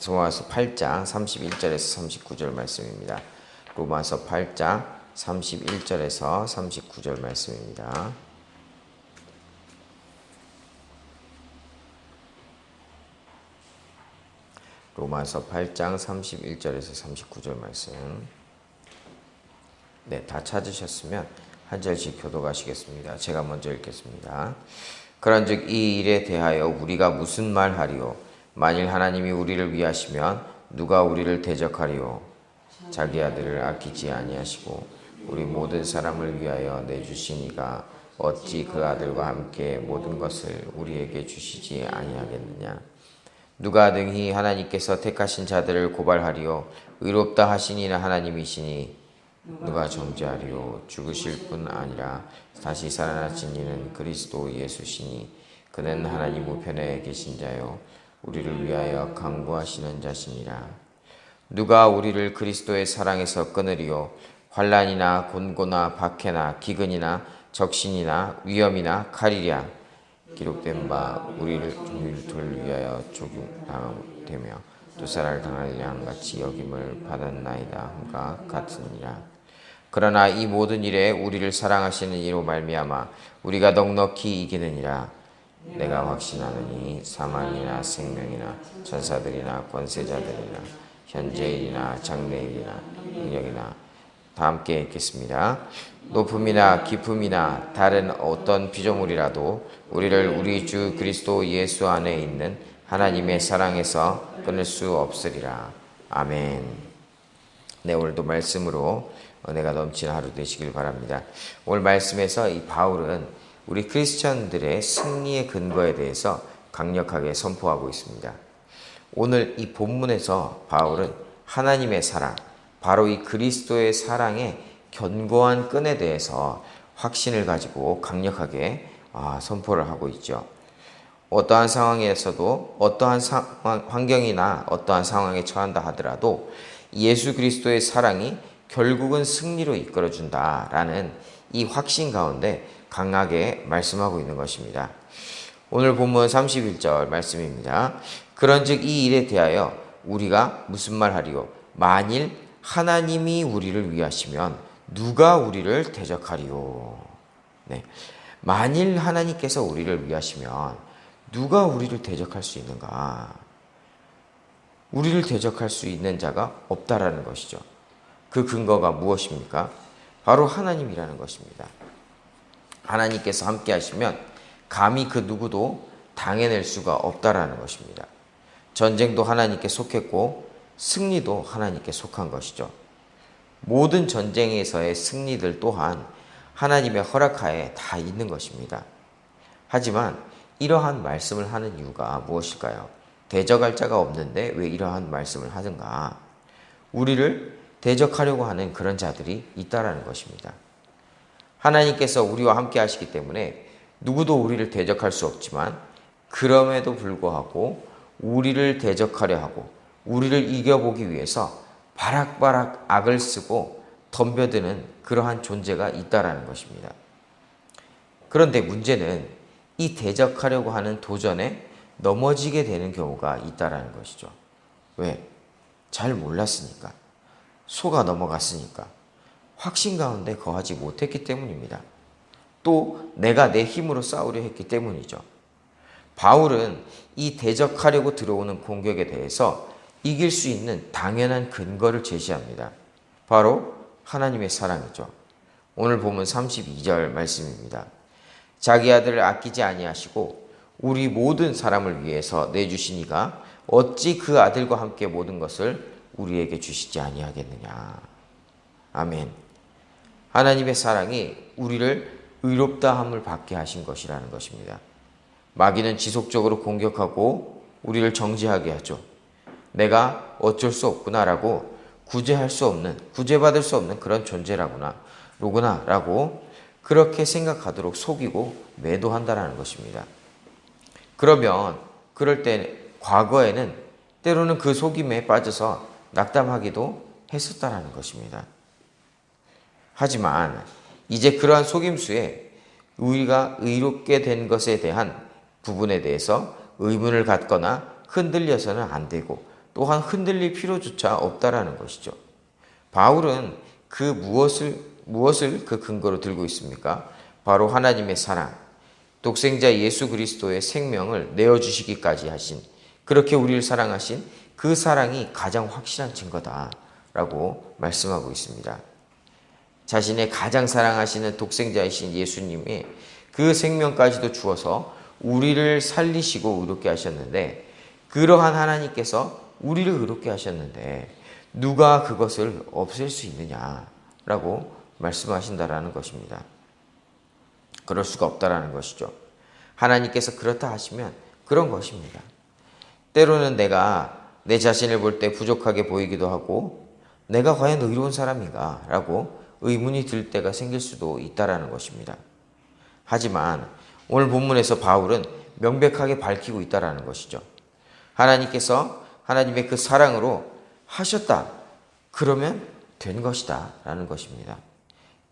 로마서 8장 31절에서 39절 말씀입니다. 로마서 8장 31절에서 39절 말씀입니다. 로마서 8장 31절에서 39절 말씀. 네, 다 찾으셨으면 한 절씩 교독하시겠습니다. 제가 먼저 읽겠습니다. 그런즉 이 일에 대하여 우리가 무슨 말하리요? 만일 하나님이 우리를 위하시면 누가 우리를 대적하리요? 자기 아들을 아끼지 아니하시고 우리 모든 사람을 위하여 내주시니가 어찌 그 아들과 함께 모든 것을 우리에게 주시지 아니하겠느냐? 누가 능히 하나님께서 택하신 자들을 고발하리요? 의롭다 하시니는 하나님이시니 누가 정죄하리요? 죽으실 뿐 아니라 다시 살아나신 이는 그리스도 예수시니 그는 하나님 우편에 계신 자요 우리를 위하여 강구하시는 자시니라. 누가 우리를 그리스도의 사랑에서 끊으리요? 환난이나 곤고나 박해나 기근이나 적신이나 위험이나 칼이랴. 기록된 바 우리를 위하여 조롱당하며 도살을 당할 양같이 여김을 받았나이다 함과 같으니라. 그러나 이 모든 일에 우리를 사랑하시는 이로 말미암아 우리가 넉넉히 이기느니라. 내가 확신하느니 사망이나 생명이나 천사들이나 권세자들이나 현재일이나 장래일이나 능력이나 다 함께 읽겠습니다. 높음이나 깊음이나 다른 어떤 피조물이라도 우리를 우리 주 그리스도 예수 안에 있는 하나님의 사랑에서 끊을 수 없으리라. 아멘. 네, 오늘도 말씀으로 은혜가 넘치는 하루 되시길 바랍니다. 오늘 말씀에서 이 바울은 우리 크리스천들의 승리의 근거에 대해서 강력하게 선포하고 있습니다. 오늘 이 본문에서 바울은 하나님의 사랑, 바로 이 그리스도의 사랑의 견고한 끈에 대해서 확신을 가지고 강력하게 선포를 하고 있죠. 어떠한 상황에서도 어떠한 환경이나 어떠한 상황에 처한다 하더라도 예수 그리스도의 사랑이 결국은 승리로 이끌어준다라는 이 확신 가운데 강하게 말씀하고 있는 것입니다. 오늘 본문 31절 말씀입니다. 그런즉 이 일에 대하여 우리가 무슨 말하리요? 만일 하나님이 우리를 위하시면 누가 우리를 대적하리요? 네. 만일 하나님께서 우리를 위하시면 누가 우리를 대적할 수 있는가? 우리를 대적할 수 있는 자가 없다라는 것이죠. 그 근거가 무엇입니까? 바로 하나님이라는 것입니다. 하나님께서 함께 하시면 감히 그 누구도 당해낼 수가 없다라는 것입니다. 전쟁도 하나님께 속했고 승리도 하나님께 속한 것이죠. 모든 전쟁에서의 승리들 또한 하나님의 허락하에 다 있는 것입니다. 하지만 이러한 말씀을 하는 이유가 무엇일까요? 대적할 자가 없는데 왜 이러한 말씀을 하는가? 우리를 대적하려고 하는 그런 자들이 있다라는 것입니다. 하나님께서 우리와 함께 하시기 때문에 누구도 우리를 대적할 수 없지만 그럼에도 불구하고 우리를 대적하려 하고 우리를 이겨보기 위해서 바락바락 악을 쓰고 덤벼드는 그러한 존재가 있다라는 것입니다. 그런데 문제는 이 대적하려고 하는 도전에 넘어지게 되는 경우가 있다라는 것이죠. 왜? 잘 몰랐으니까. 속아 넘어갔으니까. 확신 가운데 거하지 못했기 때문입니다. 또 내가 내 힘으로 싸우려 했기 때문이죠. 바울은 이 대적하려고 들어오는 공격에 대해서 이길 수 있는 당연한 근거를 제시합니다. 바로 하나님의 사랑이죠. 오늘 보면 32절 말씀입니다. 자기 아들을 아끼지 아니하시고 우리 모든 사람을 위해서 내주시니가 어찌 그 아들과 함께 모든 것을 우리에게 주시지 아니하겠느냐. 아멘. 하나님의 사랑이 우리를 의롭다함을 받게 하신 것이라는 것입니다. 마귀는 지속적으로 공격하고 우리를 정죄하게 하죠. 내가 어쩔 수 없구나라고 구제받을 수 없는 그런 존재라구나라고 그렇게 생각하도록 속이고 매도한다라는 것입니다. 그러면 그럴 때 과거에는 때로는 그 속임에 빠져서 낙담하기도 했었다라는 것입니다. 하지만 이제 그러한 속임수에 우리가 의롭게 된 것에 대한 부분에 대해서 의문을 갖거나 흔들려서는 안 되고 또한 흔들릴 필요조차 없다라는 것이죠. 바울은 무엇을 그 근거로 들고 있습니까? 바로 하나님의 사랑, 독생자 예수 그리스도의 생명을 내어주시기까지 하신, 그렇게 우리를 사랑하신 그 사랑이 가장 확실한 증거다라고 말씀하고 있습니다. 자신의 가장 사랑하시는 독생자이신 예수님이 그 생명까지도 주어서 우리를 살리시고 의롭게 하셨는데, 그러한 하나님께서 우리를 의롭게 하셨는데 누가 그것을 없앨 수 있느냐라고 말씀하신다라는 것입니다. 그럴 수가 없다라는 것이죠. 하나님께서 그렇다 하시면 그런 것입니다. 때로는 내가 내 자신을 볼 때 부족하게 보이기도 하고, 내가 과연 의로운 사람인가 라고 의문이 들 때가 생길 수도 있다라는 것입니다. 하지만 오늘 본문에서 바울은 명백하게 밝히고 있다라는 것이죠. 하나님께서 하나님의 그 사랑으로 하셨다, 그러면 된 것이다 라는 것입니다.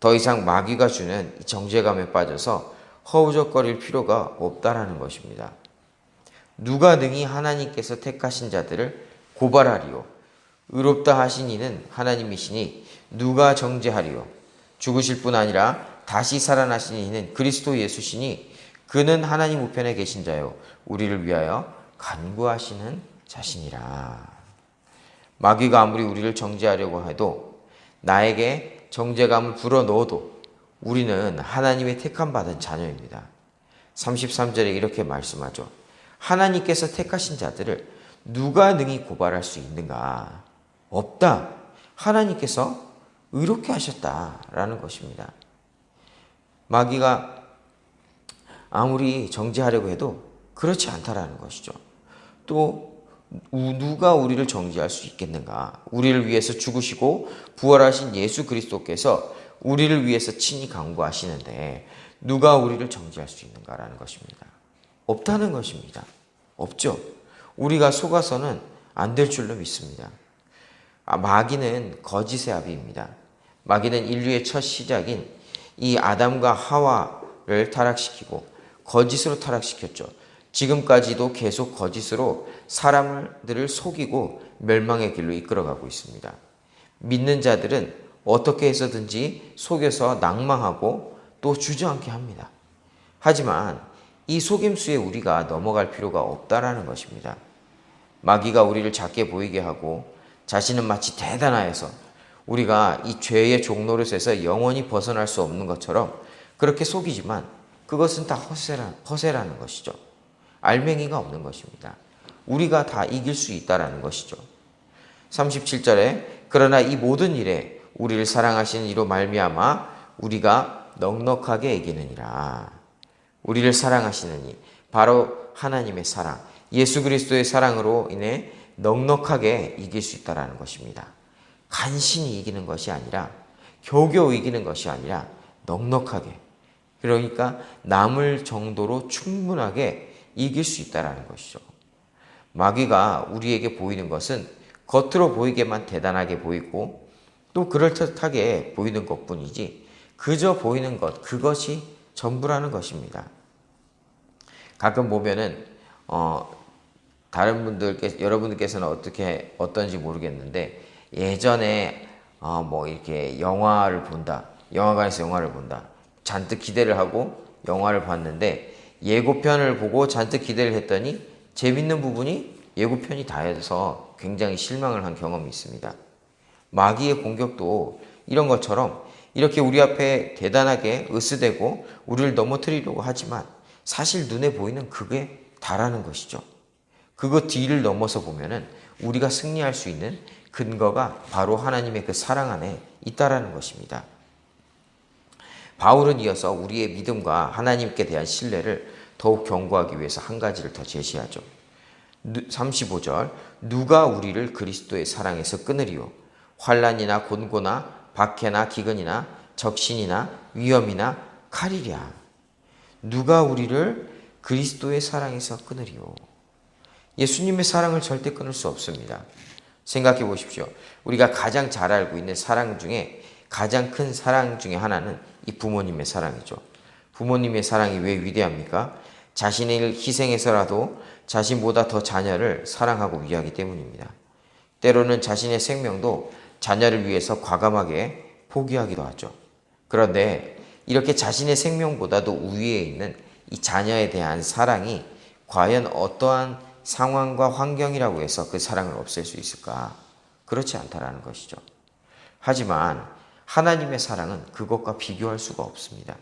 더 이상 마귀가 주는 정죄감에 빠져서 허우적거릴 필요가 없다라는 것입니다. 누가 능히 하나님께서 택하신 자들을 고발하리요? 의롭다 하신 이는 하나님이시니 누가 정죄하리요? 죽으실 뿐 아니라 다시 살아나신 이는 그리스도 예수시니 그는 하나님 우편에 계신 자요 우리를 위하여 간구하시는 자신이라. 마귀가 아무리 우리를 정죄하려고 해도, 나에게 정죄감을 불어넣어도 우리는 하나님의 택함 받은 자녀입니다. 33절에 이렇게 말씀하죠. 하나님께서 택하신 자들을 누가 능히 고발할 수 있는가? 없다. 하나님께서 의롭게 하셨다라는 것입니다. 마귀가 아무리 정죄하려고 해도 그렇지 않다라는 것이죠. 또 누가 우리를 정죄할 수 있겠는가? 우리를 위해서 죽으시고 부활하신 예수 그리스도께서 우리를 위해서 친히 간구하시는데 누가 우리를 정죄할 수 있는가라는 것입니다. 없다는 것입니다. 없죠. 우리가 속아서는 안 될 줄로 믿습니다. 마귀는 거짓의 아비입니다. 마귀는 인류의 첫 시작인 이 아담과 하와를 타락시키고 거짓으로 타락시켰죠. 지금까지도 계속 거짓으로 사람들을 속이고 멸망의 길로 이끌어가고 있습니다. 믿는 자들은 어떻게 해서든지 속여서 낭망하고 또 주저앉게 합니다. 하지만 이 속임수에 우리가 넘어갈 필요가 없다라는 것입니다. 마귀가 우리를 작게 보이게 하고 자신은 마치 대단하여서 우리가 이 죄의 종노릇에서 영원히 벗어날 수 없는 것처럼 그렇게 속이지만 그것은 다 허세라는 것이죠. 알맹이가 없는 것입니다. 우리가 다 이길 수 있다라는 것이죠. 37절에 그러나 이 모든 일에 우리를 사랑하시는 이로 말미암아 우리가 넉넉하게 이기느니라. 우리를 사랑하시는 이, 바로 하나님의 사랑, 예수 그리스도의 사랑으로 인해 넉넉하게 이길 수 있다라는 것입니다. 간신히 이기는 것이 아니라, 겨우겨우 이기는 것이 아니라 넉넉하게, 그러니까 남을 정도로 충분하게 이길 수 있다라는 것이죠. 마귀가 우리에게 보이는 것은 겉으로 보이게만 대단하게 보이고 또 그럴듯하게 보이는 것뿐이지, 그저 보이는 것, 그것이 전부라는 것입니다. 가끔 보면은 다른 분들께, 여러분들께서는 어떤지 모르겠는데, 예전에 이렇게 영화를 본다, 영화관에서 영화를 본다, 잔뜩 기대를 하고 영화를 봤는데 예고편을 보고 잔뜩 기대를 했더니 재밌는 부분이 예고편이 다해서 굉장히 실망을 한 경험이 있습니다. 마귀의 공격도 이런 것처럼 이렇게 우리 앞에 대단하게 으스대고 우리를 넘어뜨리려고 하지만 사실 눈에 보이는 그게 다라는 것이죠. 그거 뒤를 넘어서 보면은 우리가 승리할 수 있는 근거가 바로 하나님의 그 사랑 안에 있다라는 것입니다. 바울은 이어서 우리의 믿음과 하나님께 대한 신뢰를 더욱 견고하기 위해서 한 가지를 더 제시하죠. 35절, 누가 우리를 그리스도의 사랑에서 끊으리요? 환난이나 곤고나 박해나 기근이나 적신이나 위험이나 칼이랴. 누가 우리를 그리스도의 사랑에서 끊으리요? 예수님의 사랑을 절대 끊을 수 없습니다. 생각해 보십시오. 우리가 가장 잘 알고 있는 사랑 중에 가장 큰 사랑 중에 하나는 이 부모님의 사랑이죠. 부모님의 사랑이 왜 위대합니까? 자신을 희생해서라도 자신보다 더 자녀를 사랑하고 위하기 때문입니다. 때로는 자신의 생명도 자녀를 위해서 과감하게 포기하기도 하죠. 그런데 이렇게 자신의 생명보다도 우위에 있는 이 자녀에 대한 사랑이 과연 어떠한 상황과 환경이라고 해서 그 사랑을 없앨 수 있을까? 그렇지 않다라는 것이죠. 하지만 하나님의 사랑은 그것과 비교할 수가 없습니다.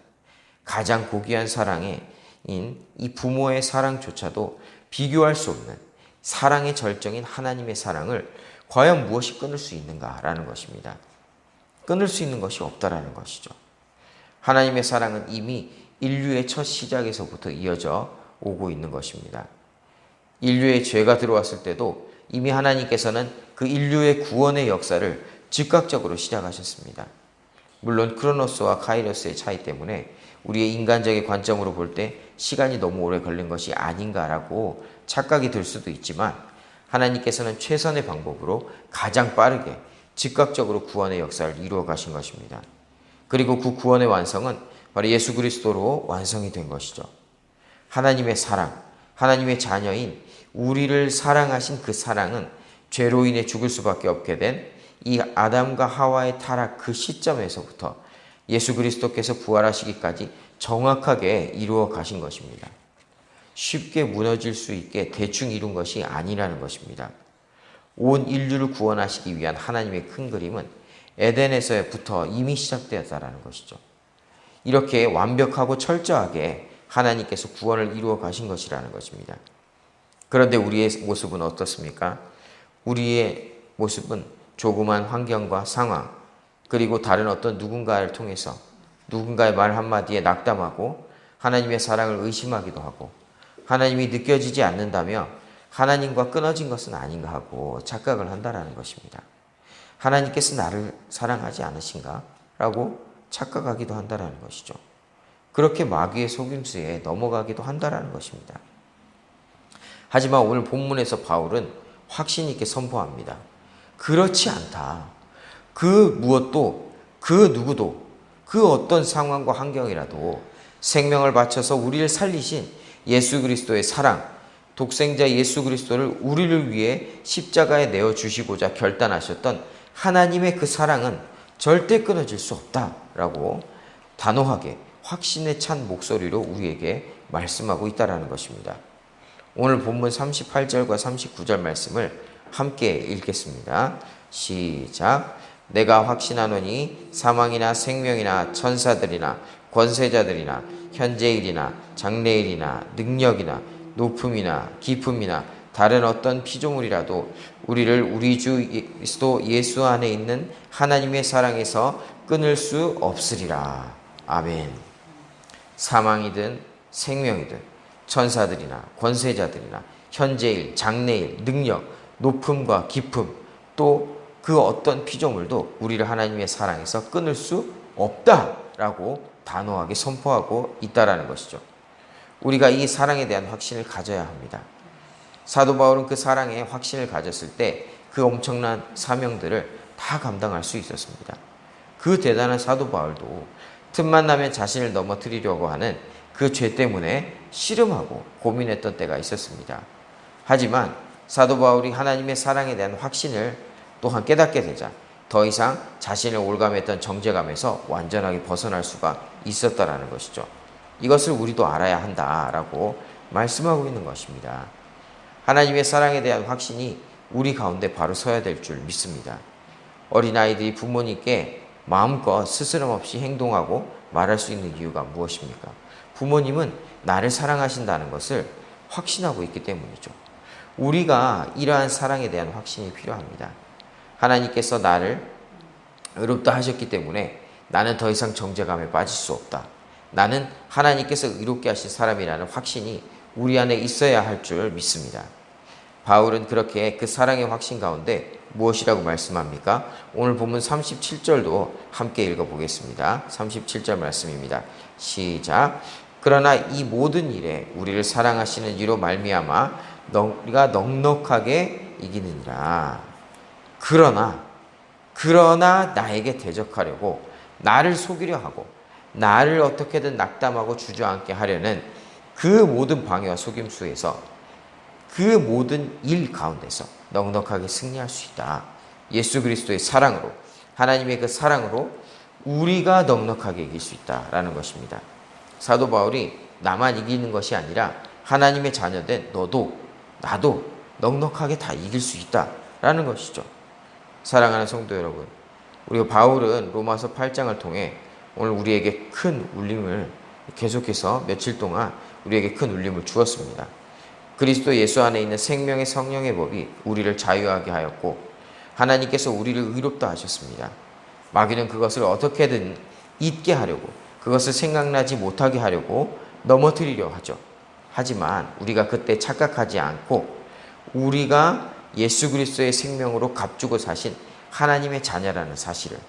가장 고귀한 사랑인 이 부모의 사랑조차도 비교할 수 없는 사랑의 절정인 하나님의 사랑을 과연 무엇이 끊을 수 있는가라는 것입니다. 끊을 수 있는 것이 없다라는 것이죠. 하나님의 사랑은 이미 인류의 첫 시작에서부터 이어져 오고 있는 것입니다. 인류의 죄가 들어왔을 때도 이미 하나님께서는 그 인류의 구원의 역사를 즉각적으로 시작하셨습니다. 물론 크로노스와 카이로스의 차이 때문에 우리의 인간적인 관점으로 볼 때 시간이 너무 오래 걸린 것이 아닌가라고 착각이 들 수도 있지만 하나님께서는 최선의 방법으로 가장 빠르게 즉각적으로 구원의 역사를 이루어 가신 것입니다. 그리고 그 구원의 완성은 바로 예수 그리스도로 완성이 된 것이죠. 하나님의 사랑, 하나님의 자녀인 우리를 사랑하신 그 사랑은 죄로 인해 죽을 수밖에 없게 된 이 아담과 하와의 타락 그 시점에서부터 예수 그리스도께서 부활하시기까지 정확하게 이루어 가신 것입니다. 쉽게 무너질 수 있게 대충 이룬 것이 아니라는 것입니다. 온 인류를 구원하시기 위한 하나님의 큰 그림은 에덴에서부터 이미 시작되었다는 것이죠. 이렇게 완벽하고 철저하게 하나님께서 구원을 이루어 가신 것이라는 것입니다. 그런데 우리의 모습은 어떻습니까? 우리의 모습은 조그만 환경과 상황, 그리고 다른 어떤 누군가를 통해서 누군가의 말 한마디에 낙담하고 하나님의 사랑을 의심하기도 하고 하나님이 느껴지지 않는다며 하나님과 끊어진 것은 아닌가 하고 착각을 한다라는 것입니다. 하나님께서 나를 사랑하지 않으신가? 라고 착각하기도 한다라는 것이죠. 그렇게 마귀의 속임수에 넘어가기도 한다라는 것입니다. 하지만 오늘 본문에서 바울은 확신 있게 선포합니다. 그렇지 않다. 그 무엇도, 그 누구도, 그 어떤 상황과 환경이라도 생명을 바쳐서 우리를 살리신 예수 그리스도의 사랑, 독생자 예수 그리스도를 우리를 위해 십자가에 내어주시고자 결단하셨던 하나님의 그 사랑은 절대 끊어질 수 없다라고 단호하게 확신에 찬 목소리로 우리에게 말씀하고 있다는 것입니다. 오늘 본문 38절과 39절 말씀을 함께 읽겠습니다. 시작. 내가 확신하노니 사망이나 생명이나 천사들이나 권세자들이나 현재일이나 장래일이나 능력이나 높음이나 깊음이나 다른 어떤 피조물이라도 우리를 우리 주 그리스도 예수 안에 있는 하나님의 사랑에서 끊을 수 없으리라. 아멘. 사망이든 생명이든 천사들이나 권세자들이나 현재일, 장래일, 능력, 높음과 깊음, 또 그 어떤 피조물도 우리를 하나님의 사랑에서 끊을 수 없다라고 단호하게 선포하고 있다라는 것이죠. 우리가 이 사랑에 대한 확신을 가져야 합니다. 사도 바울은 그 사랑에 확신을 가졌을 때 그 엄청난 사명들을 다 감당할 수 있었습니다. 그 대단한 사도 바울도 틈만 나면 자신을 넘어뜨리려고 하는 그 죄 때문에 씨름하고 고민했던 때가 있었습니다. 하지만 사도 바울이 하나님의 사랑에 대한 확신을 또한 깨닫게 되자 더 이상 자신을 올감했던 정죄감에서 완전하게 벗어날 수가 있었다라는 것이죠. 이것을 우리도 알아야 한다라고 말씀하고 있는 것입니다. 하나님의 사랑에 대한 확신이 우리 가운데 바로 서야 될 줄 믿습니다. 어린아이들이 부모님께 마음껏 스스럼 없이 행동하고 말할 수 있는 이유가 무엇입니까? 부모님은 나를 사랑하신다는 것을 확신하고 있기 때문이죠. 우리가 이러한 사랑에 대한 확신이 필요합니다. 하나님께서 나를 의롭다 하셨기 때문에 나는 더 이상 정죄감에 빠질 수 없다. 나는 하나님께서 의롭게 하신 사람이라는 확신이 우리 안에 있어야 할 줄 믿습니다. 바울은 그렇게 그 사랑의 확신 가운데 무엇이라고 말씀합니까? 오늘 본문 37절도 함께 읽어보겠습니다. 37절 말씀입니다. 시작. 그러나 이 모든 일에 우리를 사랑하시는 이로 말미암아 우리가 넉넉하게 이기느니라. 그러나 나에게 대적하려고 나를 속이려 하고 나를 어떻게든 낙담하고 주저앉게 하려는 그 모든 방해와 속임수에서 그 모든 일 가운데서 넉넉하게 승리할 수 있다. 예수 그리스도의 사랑으로, 하나님의 그 사랑으로 우리가 넉넉하게 이길 수 있다라는 것입니다. 사도 바울이 나만 이기는 것이 아니라 하나님의 자녀된 너도 나도 넉넉하게 다 이길 수 있다라는 것이죠. 사랑하는 성도 여러분, 우리가 바울은 로마서 8장을 통해 오늘 우리에게 큰 울림을 계속해서 며칠 동안 우리에게 큰 울림을 주었습니다. 그리스도 예수 안에 있는 생명의 성령의 법이 우리를 자유하게 하였고 하나님께서 우리를 의롭다 하셨습니다. 마귀는 그것을 어떻게든 잊게 하려고, 그것을 생각나지 못하게 하려고 넘어뜨리려 하죠. 하지만 우리가 그때 착각하지 않고 우리가 예수 그리스도의 생명으로 값주고 사신 하나님의 자녀라는 사실을,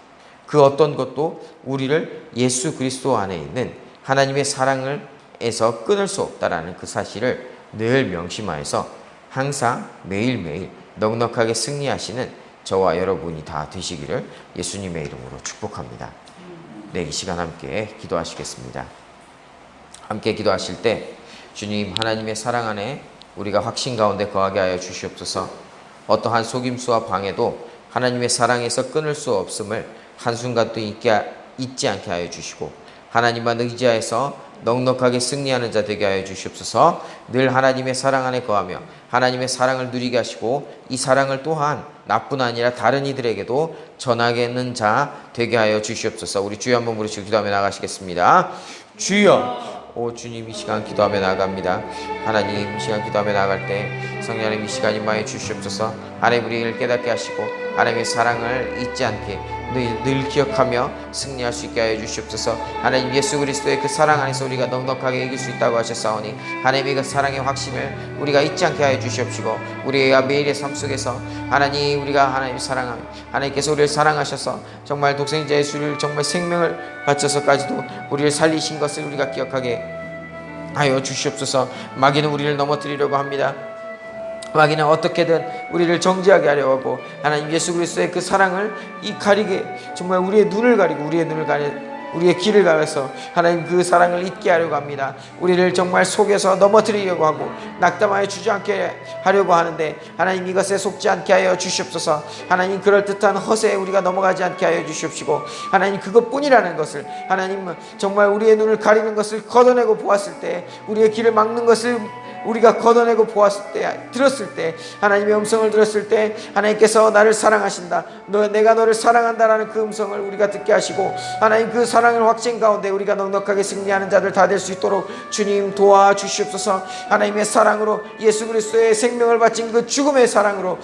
그 어떤 것도 우리를 예수 그리스도 안에 있는 하나님의 사랑에서 끊을 수 없다라는 그 사실을 늘 명심하여서 항상 매일매일 넉넉하게 승리하시는 저와 여러분이 다 되시기를 예수님의 이름으로 축복합니다. 네, 이 시간 함께 기도하시겠습니다. 함께 기도하실 때 주님, 하나님의 사랑 안에 우리가 확신 가운데 거하게 하여 주시옵소서. 어떠한 속임수와 방해도 하나님의 사랑에서 끊을 수 없음을 한순간도 잊지 않게 하여 주시고 하나님만 의지하여서 넉넉하게 승리하는 자 되게 하여 주시옵소서. 늘 하나님의 사랑 안에 거하며 하나님의 사랑을 누리게 하시고 이 사랑을 또한 나뿐 아니라 다른 이들에게도 전하겠는 자 되게 하여 주시옵소서. 우리 주여 한번 부르시고 기도하며 나가시겠습니다. 주여, 오 주님, 이 시간 기도하며 나갑니다. 하나님, 이 시간 기도하며 나갈 때 성령님 이 시간 임하여 주시옵소서. 하나님 우리를 깨닫게 하시고 하나님의 사랑을 잊지 않게 늘 기억하며 승리할 수 있게 하여 주시옵소서. 하나님, 예수 그리스도의 그 사랑 안에서 우리가 넉넉하게 이길 수 있다고 하셨사오니 하나님의 그 사랑의 확신을 우리가 잊지 않게 하여 주시옵시고 우리가 매일의 삶 속에서 하나님, 우리가 하나님 사랑하며 하나님께서 우리를 사랑하셔서 정말 독생자 예수를 정말 생명을 바쳐서까지도 우리를 살리신 것을 우리가 기억하게 하여 주시옵소서. 마귀는 우리를 넘어뜨리려고 합니다. 마귀는 어떻게든 우리를 정죄하게 하려고 하고 하나님 예수 그리스도의 그 사랑을 가리게, 정말 우리의 눈을 가리고 우리의 길을 가려서 하나님 그 사랑을 잊게 하려고 합니다. 우리를 정말 속여서 넘어뜨리려고 하고 낙담하여 주저앉게 하려고 하는데 하나님 이것에 속지 않게 하여 주시옵소서. 하나님 그럴듯한 허세에 우리가 넘어가지 않게 하여 주시옵시고 하나님 그것뿐이라는 것을, 하나님 정말 우리의 눈을 가리는 것을 걷어내고 보았을 때, 우리의 길을 막는 것을 우리가 걷어내고 보았을 때, 들었을 때, 하나님의 음성을 들었을 때 하나님께서 나를 사랑하신다, 내가 너를 사랑한다라는 그 음성을 우리가 듣게 하시고 하나님 그 사랑을 확신 가운데 우리가 넉넉하게 승리하는 자들 다 될 수 있도록 주님 도와주시옵소서. 하나님의 사랑으로, 예수 그리스도의 생명을 바친 그 죽음의 사랑으로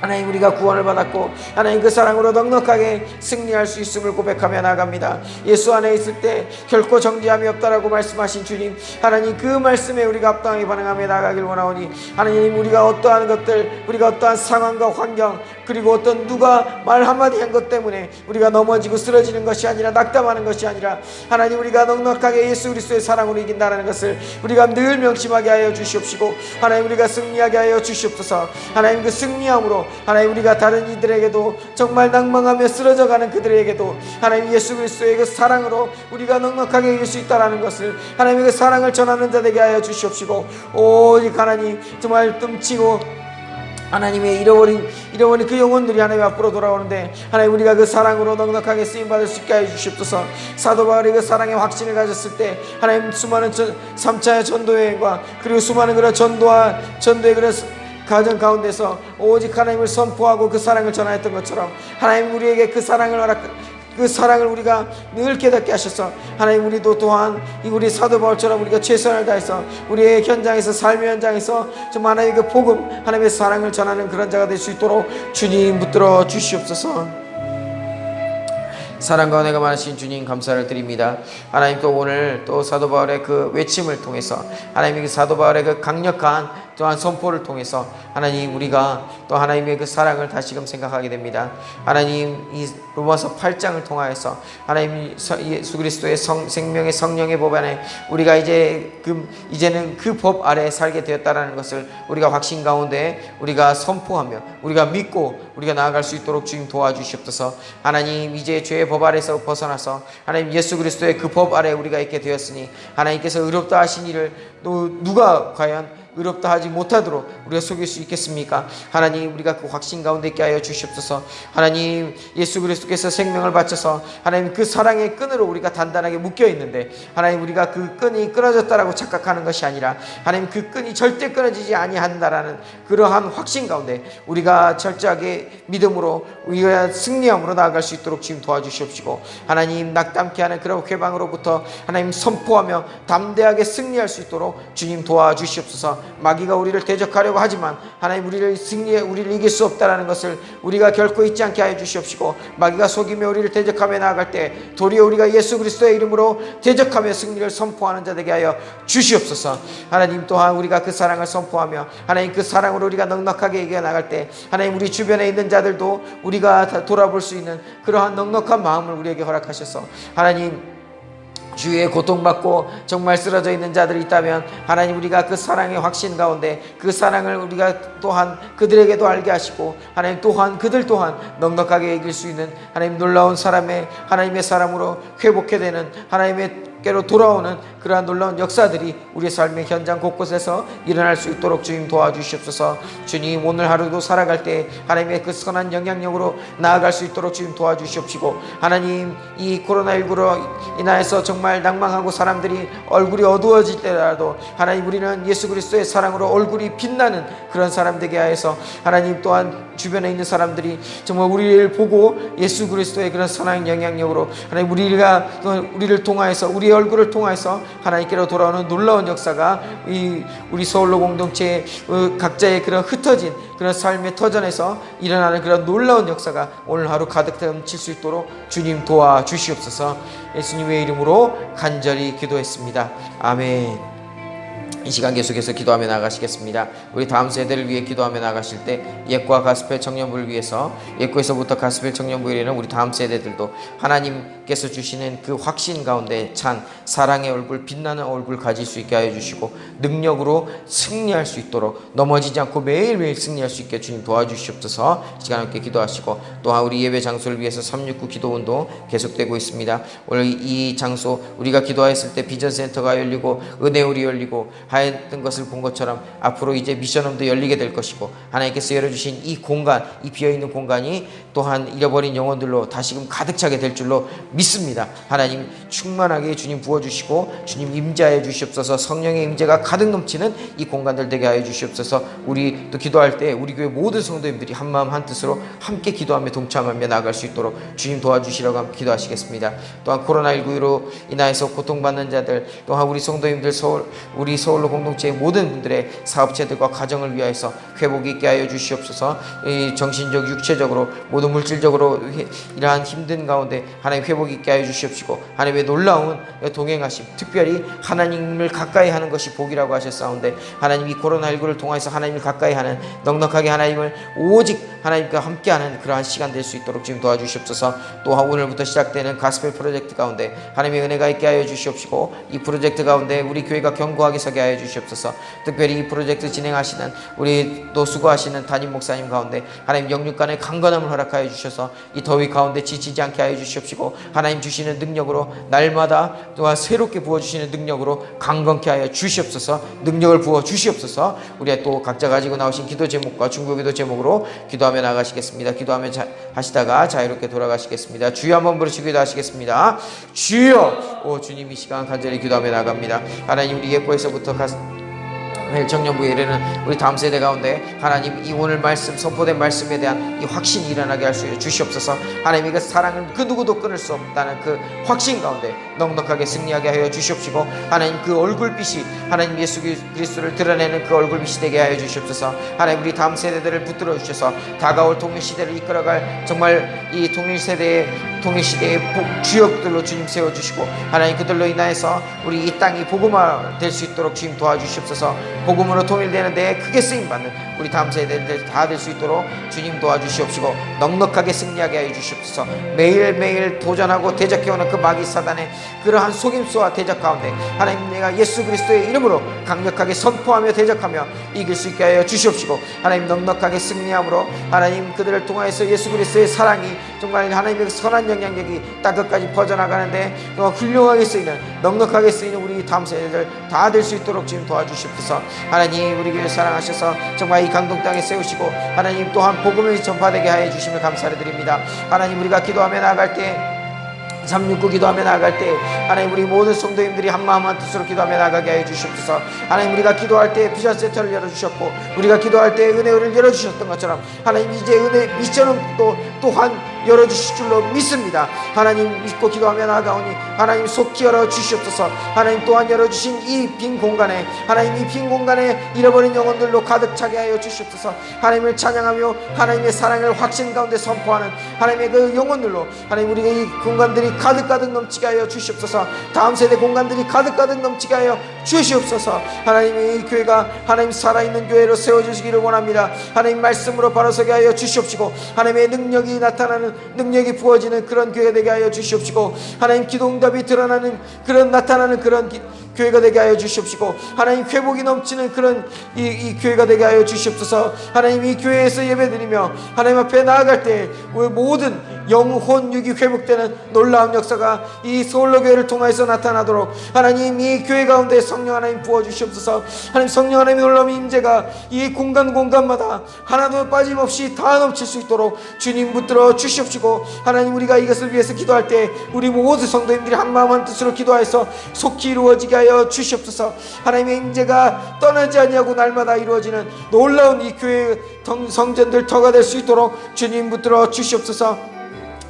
하나님 우리가 구원을 받았고 하나님 그 사랑으로 넉넉하게 승리할 수 있음을 고백하며 나아갑니다. 예수 안에 있을 때 결코 정죄함이 없다라고 말씀하신 주님, 하나님 그 말씀에 우리가 합당하게 반응하며 나아가길 원하오니 하나님, 우리가 어떠한 것들, 우리가 어떠한 상황과 환경, 그리고 어떤 누가 말 한마디 한 것 때문에 우리가 넘어지고 쓰러지는 것이 아니라, 낙담하는 것이 아니라 하나님 우리가 넉넉하게 예수 그리스도의 사랑으로 이긴다는 것을 우리가 늘 명심하게 하여 주시옵시고 하나님 우리가 승리하게 하여 주시옵소서. 하나님 그 승리함으로 하나님 우리가 다른 이들에게도, 정말 낭망하며 쓰러져가는 그들에게도 하나님 예수 그리스도의 그 사랑으로 우리가 넉넉하게 이길 수 있다는 것을, 하나님의 그 사랑을 전하는 자 되게 하여 주시옵시고 오직 하나님 정말 뜸치고 하나님의 잃어버린 그 영혼들이 하나님 앞으로 돌아오는데 하나님 우리가 그 사랑으로 넉넉하게 쓰임받을 수 있게 하여 주시옵소서. 사도 바울이 그 사랑의 확신을 가졌을 때 하나님 수많은 3차의 전도여행과 그리고 수많은 그런 전도의 그런 가정 가운데서 오직 하나님을 선포하고 그 사랑을 전하였던 것처럼 하나님 우리에게 그 사랑을 우리가 늘 깨닫게 하셔서 하나님 우리도 또한 우리 사도 바울처럼 우리가 최선을 다해서 우리의 현장에서, 삶의 현장에서 정말 하나님의 그 복음, 하나님의 사랑을 전하는 그런 자가 될 수 있도록 주님 붙들어 주시옵소서. 사랑과 은혜가 많으신 주님 감사를 드립니다. 하나님 또 오늘 또 사도 바울의 그 외침을 통해서 하나님의 그 사도 바울의 그 강력한 또한 선포를 통해서 하나님 우리가 또 하나님의 그 사랑을 다시금 생각하게 됩니다. 하나님 이 로마서 8장을 통하여서 하나님 예수 그리스도의 생명의 성령의 법 안에 우리가 이제는 그 법 아래에 살게 되었다라는 것을 우리가 확신 가운데 우리가 선포하며 우리가 믿고 우리가 나아갈 수 있도록 주님 도와주시옵소서. 하나님 이제 죄의 법 아래에서 벗어나서 하나님 예수 그리스도의 그 법 아래에 우리가 있게 되었으니 하나님께서 의롭다 하신 이를 또 누가 과연 의롭다 하지 못하도록 우리가 속일 수 있겠습니까? 하나님, 우리가 그 확신 가운데 있게 하여 주시옵소서. 하나님, 예수 그리스도께서 생명을 바쳐서 하나님 그 사랑의 끈으로 우리가 단단하게 묶여 있는데, 하나님, 우리가 그 끈이 끊어졌다라고 착각하는 것이 아니라 하나님 그 끈이 절대 끊어지지 아니한다라는 그러한 확신 가운데 우리가 철저하게 믿음으로 우리가 승리함으로 나아갈 수 있도록 주님 도와주시옵시고, 하나님, 낙담케 하는 그런 회방으로부터 하나님 선포하며 담대하게 승리할 수 있도록 주님 도와주시옵소서. 마귀가 우리를 대적하려고 하지만 하나님, 우리를 이길 수 없다라는 것을 우리가 결코 잊지 않게 하여 주시옵시고, 마귀가 속이며 우리를 대적하며 나아갈 때 도리어 우리가 예수 그리스도의 이름으로 대적하며 승리를 선포하는 자 되게 하여 주시옵소서. 하나님, 또한 우리가 그 사랑을 선포하며 하나님 그 사랑으로 우리가 넉넉하게 이겨 나갈 때 하나님, 우리 주변에 있는 자들도 우리가 다 돌아볼 수 있는 그러한 넉넉한 마음을 우리에게 허락하셔서, 하나님, 주위에 고통받고 정말 쓰러져 있는 자들이 있다면 하나님, 우리가 그 사랑의 확신 가운데 그 사랑을 우리가 또한 그들에게도 알게 하시고, 하나님, 또한 그들 또한 넉넉하게 이길 수 있는 하나님 놀라운 하나님의 사람으로 회복해 되는 하나님의 께로 돌아오는 그러한 놀라운 역사들이 우리의 삶의 현장 곳곳에서 일어날 수 있도록 주님 도와주시옵소서. 주님, 오늘 하루도 살아갈 때 하나님의 그 선한 영향력으로 나아갈 수 있도록 주님 도와주시옵시고, 하나님, 이 코로나19로 인하여서 정말 낭망하고 사람들이 얼굴이 어두워질 때라도 하나님, 우리는 예수 그리스도의 사랑으로 얼굴이 빛나는 그런 사람 되게 하여서 하나님, 또한 주변에 있는 사람들이 정말 우리를 보고 예수 그리스도의 그런 선한 영향력으로 하나님, 우리를 통하여서, 우리의 얼굴을 통하여서 하나님께로 돌아오는 놀라운 역사가 우리 서울로 공동체 각자의 그런 흩어진 그런 삶의 터전에서 일어나는 그런 놀라운 역사가 오늘 하루 가득 넘칠 수 있도록 주님 도와주시옵소서. 예수님의 이름으로 간절히 기도했습니다. 아멘. 이 시간 계속해서 기도하며 나가시겠습니다. 우리 다음 세대를 위해 기도하며 나가실 때 옛과 가스펠 청년부를 위해서, 옛구에서부터 가스펠 청년부에 이르는 우리 다음 세대들도 하나님께서 주시는 그 확신 가운데 찬 사랑의 얼굴, 빛나는 얼굴 가질 수 있게 하여 주시고, 능력으로 승리할 수 있도록, 넘어지지 않고 매일매일 승리할 수 있게 주님 도와주시옵소서. 시간 함께 기도하시고, 또한 우리 예배 장소를 위해서 369 기도운동 계속되고 있습니다. 오늘 이 장소, 우리가 기도했을 때 비전센터가 열리고 은혜울이 열리고 하였던 것을 본 것처럼 앞으로 이제 미션홈도 열리게 될 것이고, 하나님께서 열어주신 이 공간, 이 비어있는 공간이 또한 잃어버린 영혼들로 다시금 가득 차게 될 줄로 믿습니다. 하나님, 충만하게 주님 부어주시고 주님 임재하여 주시옵소서. 성령의 임재가 가득 넘치는 이 공간들 되게 하여 주시옵소서. 우리 또 기도할 때 우리 교회 모든 성도님들이 한마음 한뜻으로 함께 기도하며 동참하며 나아갈 수 있도록 주님 도와주시라고 함께 기도하시겠습니다. 또한 코로나19로 인하여서 고통받는 자들, 또한 우리 성도님들, 우리 서울로 공동체의 모든 분들의 사업체들과 가정을 위하여서 회복이 있게 하여 주시옵소서. 정신적, 육체적으로, 모든 물질적으로 이러한 힘든 가운데 하나님 회복이 있게 하여 주시옵시고, 하나님의 놀라운 동행하심, 특별히 하나님을 가까이 하는 것이 복이라고 하셨사온데, 하나님 이 코로나19를 통해서 하나님을 가까이 하는, 넉넉하게 하나님을 오직 하나님과 함께하는 그러한 시간 될 수 있도록 지금 도와주시옵소서. 또한 오늘부터 시작되는 가스펠 프로젝트 가운데 하나님의 은혜가 있게 하여 주시옵시고, 이 프로젝트 가운데 우리 교회가 견고하게 서게 하여 주시옵소서. 특별히 이 프로젝트 진행하시는 우리 또 수고하시는 담임 목사님 가운데 하나님 영육간의 강건함을 허락하여 주셔서 이 더위 가운데 지치지 않게 하여 주시옵시고, 하나님 주시는 능력으로 날마다 또한 새롭게 부어주시는 능력으로 강건케 하여 주시옵소서. 능력을 부어 주시옵소서. 우리 또 각자 가지고 나오신 기도 제목과 중보기도 제목으로 기도하며 나가시겠습니다. 기도하며 하시다가 자유롭게 돌아가시겠습니다. 주여 한번 부르시고 기도하시겠습니다. 주여. 오 주님, 이 시간 간절히 기도하며 나갑니다. 하나님, 우리 예고에서부터 청년부에 이르는 우리 다음 세대 가운데 하나님, 이 오늘 말씀, 선포된 말씀에 대한 이 확신이 일어나게 할 수 주시옵소서. 하나님, 그 사랑은 그 누구도 끊을 수 없다는 그 확신 가운데 넉넉하게 승리하게 하여 주시옵시고, 하나님 그 얼굴빛이 하나님 예수 그리스도를 드러내는 그 얼굴빛이 되게 하여 주시옵소서. 하나님, 우리 다음 세대들을 붙들어 주셔서 다가올 통일시대를 이끌어갈 정말 이 통일시대의 주역들로 주님 세워주시고, 하나님 그들로 인하여서 우리 이 땅이 복음화 될 수 있도록 주님 도와주시옵소서. 복음으로 통일되는 데에 크게 쓰임받는 우리 다음 세대들 다 될 수 있도록 주님 도와주시옵시고, 넉넉하게 승리하게 하여 주시옵소서. 매일매일 도전하고 대적해오는 그 마귀 사단의 그러한 속임수와 대적 가운데 하나님, 내가 예수 그리스도의 이름으로 강력하게 선포하며 대적하며 이길 수 있게 하여 주시옵시고, 하나님 넉넉하게 승리함으로 하나님 그들을 통하여서 예수 그리스도의 사랑이 정말 하나님의 선한 영향력이 땅끝까지 퍼져나가는데 훌륭하게 쓰이는 넉넉하게 쓰이는 우리 다음 세대들 다 될 수 있도록 주님 도와주시옵소서. 하나님 우리 교회 사랑하셔서 정말 이 강동 땅에 세우시고 하나님 또한 복음을 전파되게 하여 주시며 감사를 드립니다. 하나님 우리가 기도하며 나아갈 때 369 기도하며 나아갈 때 하나님 우리 모든 성도님들이 한마음 한뜻으로 기도하며 나아가게 하여 주시옵소서. 하나님 우리가 기도할 때 비전 센터를 열어주셨고 우리가 기도할 때 은혜를 열어주셨던 것처럼 하나님 이제 은혜 미션은 또한 열어주실 줄로 믿습니다. 하나님 믿고 기도하며 나아가오니 하나님 속히 열어주시옵소서. 하나님 또한 열어주신 이 빈 공간에 하나님 이 빈 공간에 잃어버린 영혼들로 가득 차게 하여 주시옵소서. 하나님을 찬양하며 하나님의 사랑을 확신 가운데 선포하는 하나님의 그 영혼들로 하나님 우리가 이 공간들이 가득 넘치게 하여 주시옵소서. 다음 세대 공간들이 가득 넘치게 하여 주시옵소서. 하나님의 이 교회가 하나님 살아있는 교회로 세워주시기를 원합니다. 하나님 말씀으로 바로 서게 하여 주시옵시고 하나님의 능력이 나타나는 능력이 부어지는 그런 교회가 되게 하여 주시옵시고 하나님 기도응답이 드러나는 그런 나타나는 그런 교회가 되게 하여 주시옵시고 하나님 회복이 넘치는 그런 이 교회가 되게 하여 주시옵소서. 하나님 이 교회에서 예배드리며 하나님 앞에 나아갈 때 모든 영혼 육이 회복되는 놀라운 역사가 이 서울로 교회를 통해서 나타나도록 하나님 이 교회 가운데 성령 하나님 부어주시옵소서. 하나님 성령 하나님의 놀라운 임재가 이 공간마다 하나도 빠짐없이 다 넘칠 수 있도록 주님 붙들어 주시옵시고 하나님 우리가 이것을 위해서 기도할 때 우리 모든 성도님들이 한마음 한뜻으로 기도해서 속히 이루어지게 하여 주시옵소서. 하나님의 임재가 떠나지 아니하고 날마다 이루어지는 놀라운 이 교회의 성전들 터가 될 수 있도록 주님 붙들어 주시옵소서.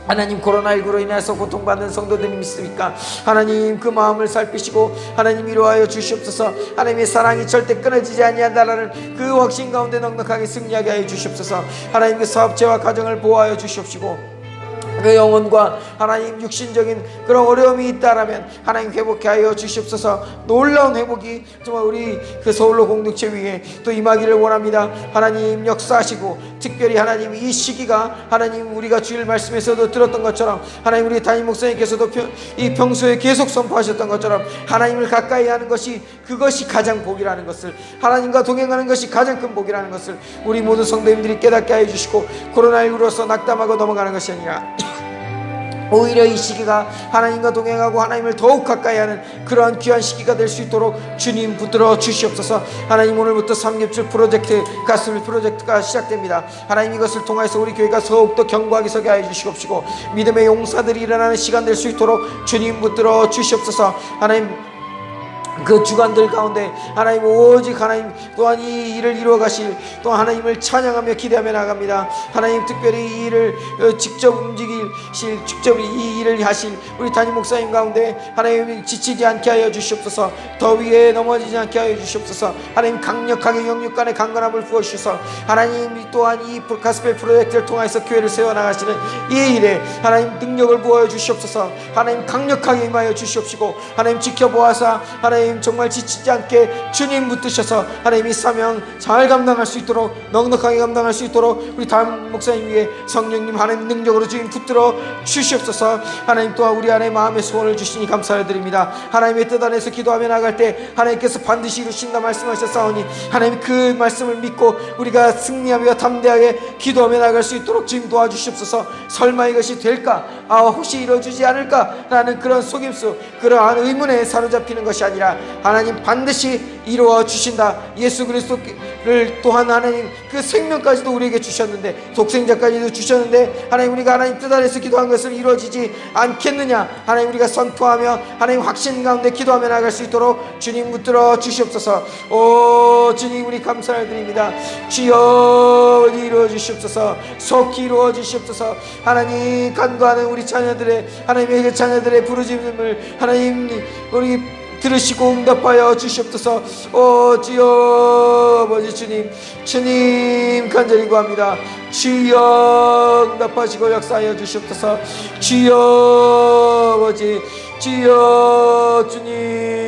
하나님 코로나19로 인해서 고통받는 성도들이 있습니까? 하나님 그 마음을 살피시고 하나님 위로하여 주시옵소서. 하나님의 사랑이 절대 끊어지지 아니한다라는 그 확신 가운데 넉넉하게 승리하게 하여 주시옵소서. 하나님 그 사업체와 가정을 보호하여 주시옵시고 그 영혼과 하나님 육신적인 그런 어려움이 있다라면 하나님 회복해 하여 주시옵소서. 놀라운 회복이 정말 우리 그 서울로 공동체 위에 또 임하기를 원합니다. 하나님 역사하시고 특별히 하나님 이 시기가 하나님 우리가 주일 말씀에서도 들었던 것처럼 하나님 우리 담임 목사님께서도 이 평소에 계속 선포하셨던 것처럼 하나님을 가까이 하는 것이 그것이 가장 복이라는 것을 하나님과 동행하는 것이 가장 큰 복이라는 것을 우리 모든 성도님들이 깨닫게 하여 주시고 코로나19로서 낙담하고 넘어가는 것이 아니라 오히려 이 시기가 하나님과 동행하고 하나님을 더욱 가까이 하는 그러한 귀한 시기가 될 수 있도록 주님 붙들어 주시옵소서. 하나님 오늘부터 삼겹줄 프로젝트 가스밀 프로젝트가 시작됩니다. 하나님 이것을 통해서 우리 교회가 더욱더 견고하게 서게 하여 주시옵시고 믿음의 용사들이 일어나는 시간 될 수 있도록 주님 붙들어 주시옵소서. 하나님 그 주간들 가운데 하나님 오직 하나님 또한 이 일을 이루어 가실 또 하나님을 찬양하며 기대하며 나갑니다. 하나님 특별히 이 일을 직접 움직이실 직접 이 일을 하실 우리 담임 목사님 가운데 하나님 지치지 않게 하여 주시옵소서. 더위에 넘어지지 않게 하여 주시옵소서. 하나님 강력하게 영육간의 강건함을 부어주셔서 하나님 또한 이 가스펠 프로젝트를 통해서 교회를 세워나가시는 이 일에 하나님 능력을 부어 주시옵소서. 하나님 강력하게 임하여 주시옵시고 하나님 지켜보아사 하나님 정말 지치지 않게 주님 붙드셔서 하나님 이 사명 잘 감당할 수 있도록 넉넉하게 감당할 수 있도록 우리 담임 목사님 위에 성령님 하나님 능력으로 주님 붙들어 주시옵소서. 하나님 또한 우리 안에 마음의 소원을 주시니 감사를 드립니다. 하나님의 뜻 안에서 기도하며 나갈 때 하나님께서 반드시 이루신다 말씀하셨사오니 하나님 그 말씀을 믿고 우리가 승리하며 담대하게 기도하며 나갈 수 있도록 주님 도와주시옵소서. 설마 이것이 될까? 혹시 이루어지지 않을까? 라는 그런 속임수 그러한 의문에 사로잡히는 것이 아니라 하나님 반드시 이루어 주신다. 예수 그리스도를 또한 하나님 그 생명까지도 우리에게 주셨는데 독생자까지도 주셨는데 하나님 우리가 하나님 뜻 안에서 기도한 것을 이루어지지 않겠느냐? 하나님 우리가 선포하며 하나님 확신 가운데 기도하며 나갈 수 있도록 주님 붙들어 주시옵소서. 오 주님 우리 감사를 드립니다. 주여 이루어 주시옵소서. 속히 이루어 주시옵소서. 하나님 간구하는 우리 자녀들의 하나님의 그 자녀들의 부르짖음을 하나님 우리 들으시고 응답하여 주시옵소서. 주여 아버지 주님 간절히 구합니다. 주여 응답하시고 역사하여 주시옵소서. 주여 아버지 주여 주님